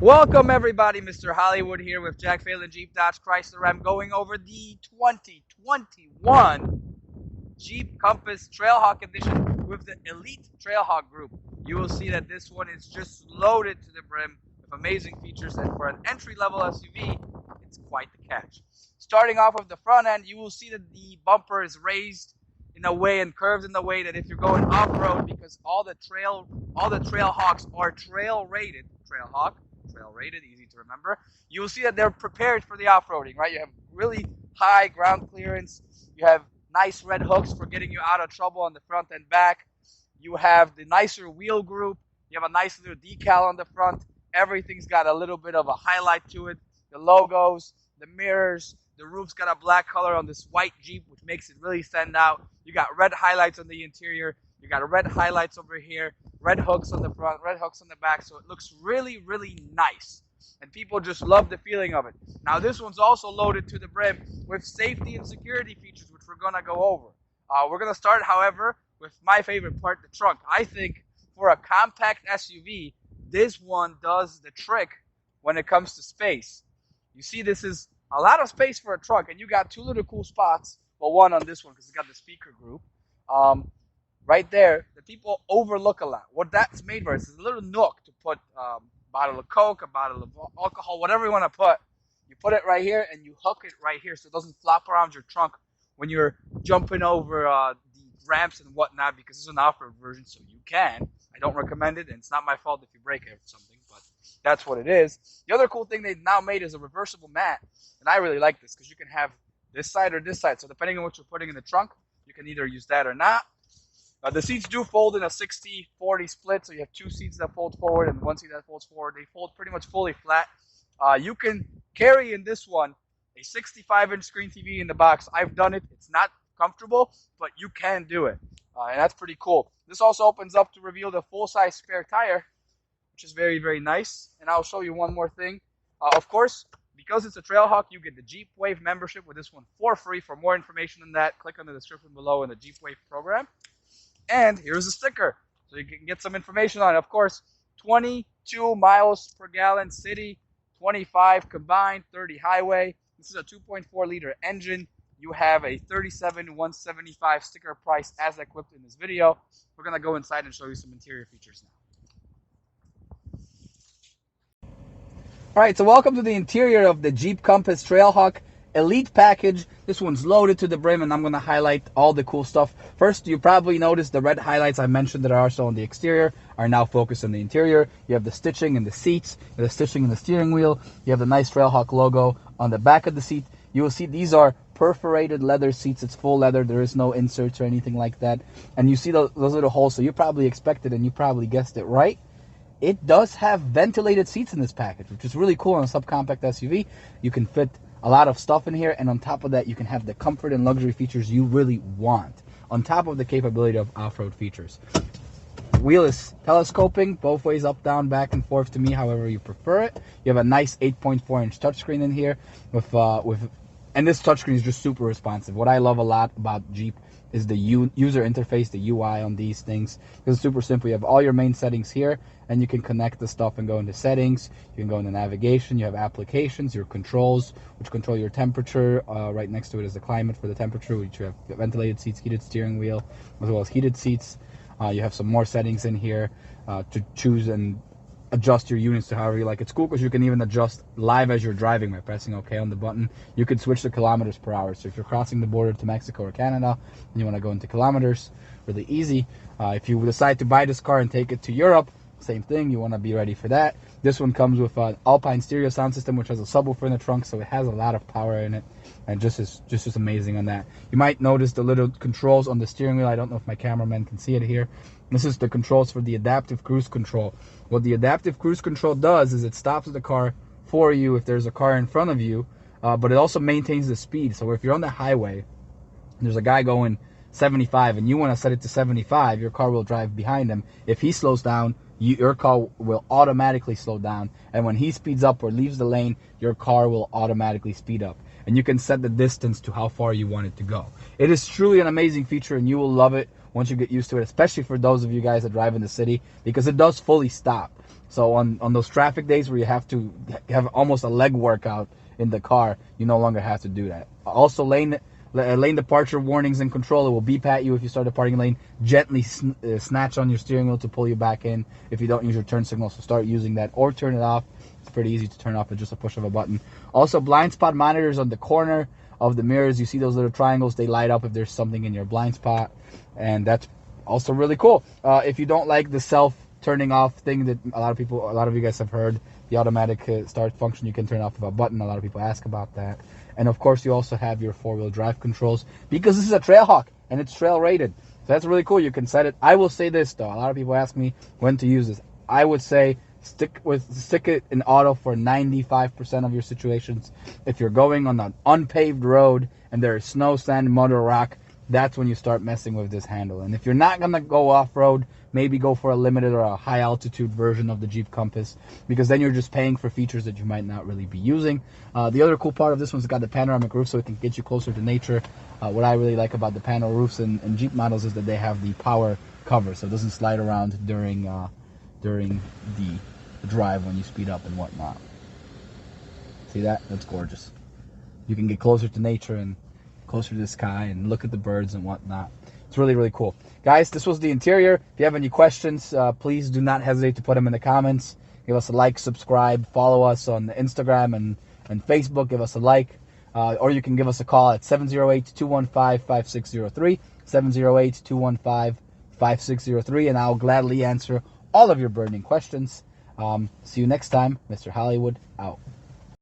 Welcome everybody, Mr. Hollywood here with Jack Phelan Jeep Dodge Chrysler. I'm going over the 2021 Jeep Compass Trailhawk Edition with the Elite Trailhawk group. You will see that this one is just loaded to the brim with amazing features, and for an entry-level SUV, it's quite the catch. Starting off with the front end, you will see that the bumper is raised in a way and curved in a way that if you're going off-road, because all the Trailhawks are trail rated, easy to remember, you will see that they're prepared for the off-roading, right? You have really high ground clearance, you have nice red hooks for getting you out of trouble on the front and back, you have the nicer wheel group, you have a nice little decal on the front, everything's got a little bit of a highlight to it, the logos, the mirrors, the roof's got a black color on this white Jeep, which makes it really stand out. You got red highlights on the interior, you got red highlights over here, red hooks on the front, red hooks on the back, so it looks really, really nice. And people just love the feeling of it. Now this one's also loaded to the brim with safety and security features, which we're gonna go over. We're gonna start, however, with my favorite part, the trunk. I think for a compact SUV, this one does the trick when it comes to space. You see, this is a lot of space for a trunk, and you got two little cool spots. Well, one on this one because it's got the speaker group. Right there, that people overlook a lot. What that's made for is a little nook to put a bottle of Coke, a bottle of alcohol, whatever you want to put. You put it right here, and you hook it right here so it doesn't flop around your trunk when you're jumping over the ramps and whatnot, because it's an off-road version, so you can. I don't recommend it, and it's not my fault if you break it or something, but that's what it is. The other cool thing they've now made is a reversible mat, and I really like this because you can have this side or this side. So depending on what you're putting in the trunk, you can either use that or not. The seats do fold in a 60-40 split, so you have two seats that fold forward and one seat that folds forward. They fold pretty much fully flat. You can carry in this one a 65-inch screen TV in the box. I've done it. It's not comfortable, but you can do it, and that's pretty cool. This also opens up to reveal the full-size spare tire, which is very, very nice. And I'll show you one more thing. Of course, because it's a Trailhawk, you get the Jeep Wave membership with this one for free. For more information on that, click on the description below in the Jeep Wave program. And here's a sticker, so you can get some information on it. Of course, 22 miles per gallon city, 25 combined, 30 highway. This is a 2.4 liter engine. You have a $37,175 sticker price as equipped in this video. We're going to go inside and show you some interior features now. All right, so welcome to the interior of the Jeep Compass Trailhawk Elite package. This one's loaded to the brim, and I'm going to highlight all the cool stuff. First, you probably noticed the red highlights I mentioned that are also on the exterior are now focused on the interior. You have the stitching in the seats, you have the stitching in the steering wheel, you have the nice Trailhawk logo on the back of the seat. You will see these are perforated leather seats. It's full leather. There is no inserts or anything like that. And you see those little holes, so you probably expected and you probably guessed it right. It does have ventilated seats in this package, which is really cool on a subcompact SUV. You can fit a lot of stuff in here, and on top of that, you can have the comfort and luxury features you really want, on top of the capability of off-road features. Wheel is telescoping, both ways, up, down, back, and forth to me, however you prefer it. You have a nice 8.4-inch touchscreen in here, and this touchscreen is just super responsive. What I love a lot about Jeep is the user interface, the UI on these things. It's super simple. You have all your main settings here, and you can connect the stuff and go into settings. You can go into navigation. You have applications, your controls, which control your temperature. Right next to it is the climate for the temperature, which you have ventilated seats, heated steering wheel, as well as heated seats. You have some more settings in here to choose and adjust your units to however you like. It's cool because you can even adjust live as you're driving by pressing OK on the button. You could switch to kilometers per hour. So if you're crossing the border to Mexico or Canada and you want to go into kilometers, really easy. If you decide to buy this car and take it to Europe, same thing. You want to be ready for that. This one comes with an Alpine stereo sound system, which has a subwoofer in the trunk, so it has a lot of power in it, and just as amazing on that. You might notice the little controls on the steering wheel. I don't know if my cameraman can see it here. This is the controls for the adaptive cruise control. What the adaptive cruise control does is it stops the car for you if there's a car in front of you, but it also maintains the speed. So if you're on the highway and there's a guy going 75 and you want to set it to 75, your car will drive behind him. If he slows down, your car will automatically slow down, and when he speeds up or leaves the lane, your car will automatically speed up, and you can set the distance to how far you want it to go. It is truly an amazing feature, and you will love it once you get used to it, especially for those of you guys that drive in the city, because it does fully stop. So on those traffic days where you have to have almost a leg workout in the car, you no longer have to do that. Also, lane departure warnings and control. It will beep at you if you start departing lane. Gently snatch on your steering wheel to pull you back in if you don't use your turn signal. So start using that or turn it off. It's pretty easy to turn off with just a push of a button. Also, blind spot monitors on the corner of the mirrors. You see those little triangles? They light up if there's something in your blind spot, and that's also really cool. If you don't like the self turning off thing that a lot of you guys have heard, the automatic start function, you can turn off with a button. A lot of people ask about that. And of course, you also have your 4-wheel drive controls because this is a Trailhawk and it's trail rated. So that's really cool. You can set it. I will say this though, a lot of people ask me when to use this. I would say stick it in auto for 95% of your situations. If you're going on an unpaved road and there is snow, sand, mud, or rock, that's when you start messing with this handle. And if you're not gonna go off-road, maybe go for a limited or a high altitude version of the Jeep Compass, because then you're just paying for features that you might not really be using. The other cool part of this one's got the panoramic roof, so it can get you closer to nature. What I really like about the panel roofs and Jeep models is that they have the power cover, so it doesn't slide around during the drive when you speed up and whatnot. See that? That's gorgeous. You can get closer to nature and closer to the sky and look at the birds and whatnot. It's really, really cool. Guys, this was the interior. If you have any questions, please do not hesitate to put them in the comments. Give us a like, subscribe, follow us on Instagram and Facebook. Give us a like. Or you can give us a call at 708-215-5603, 708-215-5603, and I'll gladly answer all of your burning questions. See you next time. Mr. Hollywood, out.